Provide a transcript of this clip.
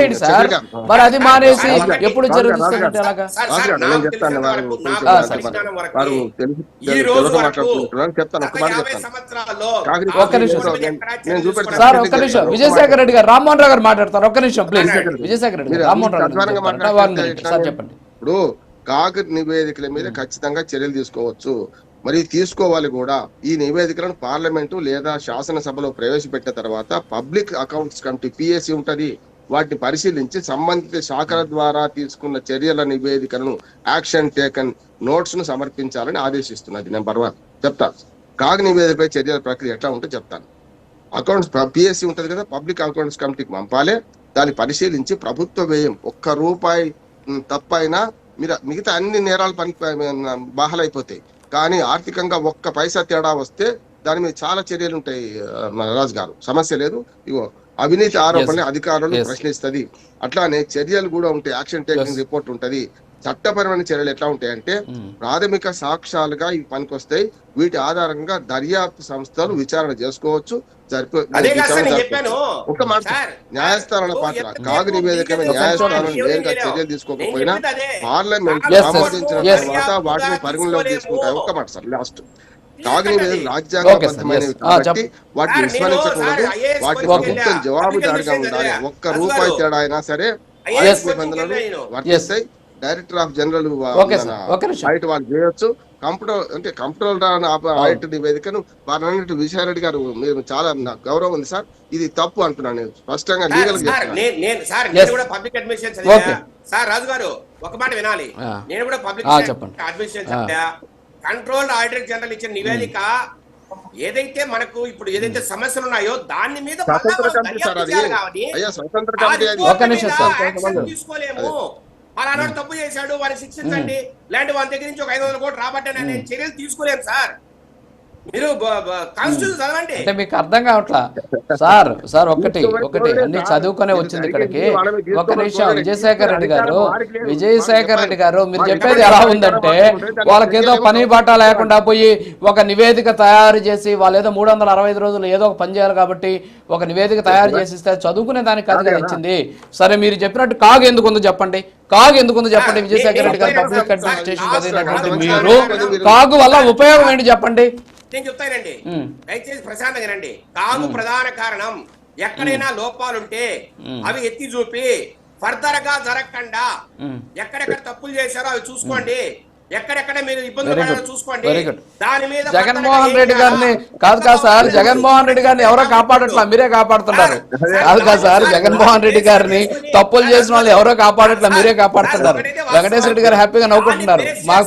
మానేయండి సార్. మరి అది మానేసి ఎప్పుడు చర్య తీసుకుంటే ఎలాగా? ఒక్క నిమిషం సార్, ఒక్క నిమిషం. విజయశేఖర రెడ్డి గారు, రామ్మోహన్ రావు గారు మాట్లాడతారు. ఒక్క నిమిషం ప్లీజ్. విజయశేఖర రెడ్డి గారు, రామ్మోహన్ రావు సార్ చెప్పండి. ఇప్పుడు కాగ్ నివేదికల మీద ఖచ్చితంగా చర్యలు తీసుకోవచ్చు, మరి తీసుకోవాలి కూడా. ఈ నివేదికలను పార్లమెంటు లేదా శాసనసభలో ప్రవేశపెట్టిన తర్వాత పబ్లిక్ అకౌంట్స్ కమిటీ పిఎస్సి ఉంటది, వాటిని పరిశీలించి సంబంధిత శాఖల ద్వారా తీసుకున్న చర్యల నివేదికలను యాక్షన్ టేకన్ నోట్స్ ను సమర్పించాలని ఆదేశిస్తున్నది. నెంబర్ 1 చెప్తాను. కాగ్ నివేదికపై చర్యల ప్రక్రియ ఎట్లా ఉంటే చెప్తాను. అకౌంట్స్ పిఎస్సి ఉంటది కదా, పబ్లిక్ అకౌంట్స్ కమిటీకి పంపాలి. దాన్ని పరిశీలించి ప్రభుత్వ వ్యయం ₹1 తప్పైనా మిగతా అన్ని నేరాలు బాహలైపోతాయి. కానీ ఆర్థికంగా ఒక్క పైసా తేడా వస్తే దాని మీద చాలా చర్యలు ఉంటాయి. రాజు గారు, సమస్య లేదు. ఇగో అవినీతి ఆరోపణలు అధికారులను ప్రశ్నిస్తుంది. అట్లానే చర్యలు కూడా ఉంటాయి, యాక్షన్ టేకింగ్ రిపోర్ట్ ఉంటది. చట్టపరమైన చర్యలు ఎట్లా ఉంటాయంటే ప్రాథమిక సాక్ష్యాలుగా ఇవి పనికొస్తాయి. వీటి ఆధారంగా దర్యాప్తు సంస్థలు విచారణ చేసుకోవచ్చు. ఒక మాట, న్యాయస్థానాల పాత్ర. కాగ్ నివేదిక న్యాయస్థానం నేరుగా చర్యలు తీసుకోకపోయినా పార్లమెంట్ ఆమోదించిన తర్వాత వాటిని పరిగణలోకి తీసుకుంటాయి. ఒక్క మాట సార్, లాస్ట్. కాగ్ నివేదిక రాజ్యాంగబద్ధమైనవి కాబట్టి వాటిని విస్మరించకూడదు. వాటి ప్రభుత్వం జవాబుదారిగా ఉండాలి. ₹1 తేడా అయినా సరే నిబంధనలు వర్తిస్తాయి. డైరెక్టర్ ఆఫ్ జనరల్ హైట్ వాళ్ళు చేయొచ్చు. కంప్యూటర్ హైట్ నివేదికను వారన్నిటి విజయారెడ్డి గారు, మీరు చాలా నాకు గౌరవం ఉంది సార్, ఇది తప్పు అంటున్నాను నేను స్పష్టంగా. లీగల్ సార్ రాజు గారు ఒక మాట వినాలి. నేను కూడా public administration control auditor general ఇచ్చిన నివేదిక ఏదైతే మనకు ఇప్పుడు ఏదైతే సమస్యలు ఉన్నాయో దాని మీద తీసుకోలేము. అలాంటి తప్పు చేశాడు, వారిని శిక్షించండి, లేదంటే వాళ్ళ దగ్గర నుంచి ఒక 500 కోట్లు రాబట్టానని చర్యలు తీసుకోలేము సార్. మీరు కాన్స్టిట్యూషన్ చదవండి. అంటే మీకు అర్థం కావట్లా సార్. సార్ ఒకటి అన్ని చదువుకునే వచ్చింది ఇక్కడికి. ఒక నిమిషం విజయశేఖర రెడ్డి గారు మీరు చెప్పేది ఎలా ఉందంటే, వాళ్ళకేదో పని బాట లేకుండా పోయి ఒక నివేదిక తయారు చేసి, వాళ్ళు ఏదో 365 రోజులు ఏదో ఒక పని చేయాలి కాబట్టి ఒక నివేదిక తయారు చేసి ఇస్తే చదువుకునే దానికి కాదు కదా ఇచ్చింది. సరే మీరు చెప్పినట్టు కాగ్ ఎందుకుందో చెప్పండి. విజయశేఖర రెడ్డి గారు పబ్లిక్ అడ్మినిస్ట్రేషన్ చదివినటువంటి మీరు కాగ్ వల్ల ఉపయోగం ఏంటి చెప్పండి. నేను చెప్తానండి, దయచేసి ప్రశాంతంగా రండి. కాగు ప్రధాన కారణం ఎక్కడైనా లోపాలుంటే అవి ఎత్తి చూపి ఫర్దర్ గా జరగకుండా ఎక్కడెక్కడ తప్పులు చేశారో అవి చూసుకోండి, ఎక్కడెక్కడ మీరు ఇబ్బందులు పడారో చూసుకోండి. దాని మీద జగన్మోహన్ రెడ్డి గారిని కాదు సార్, జగన్మోహన్ రెడ్డి గారిని ఎవరో కాపాడట్లా, మీరే కాపాడుతున్నారు. కాదు సార్, జగన్మోహన్ రెడ్డి గారిని తప్పులు చేసిన వాళ్ళు ఎవరో కాపాడట్లా, మీరే కాపాడుతున్నారు. వెంకటేశ్వర రెడ్డి గారు హ్యాపీగా నవ్వుకుంటున్నారు. మాకు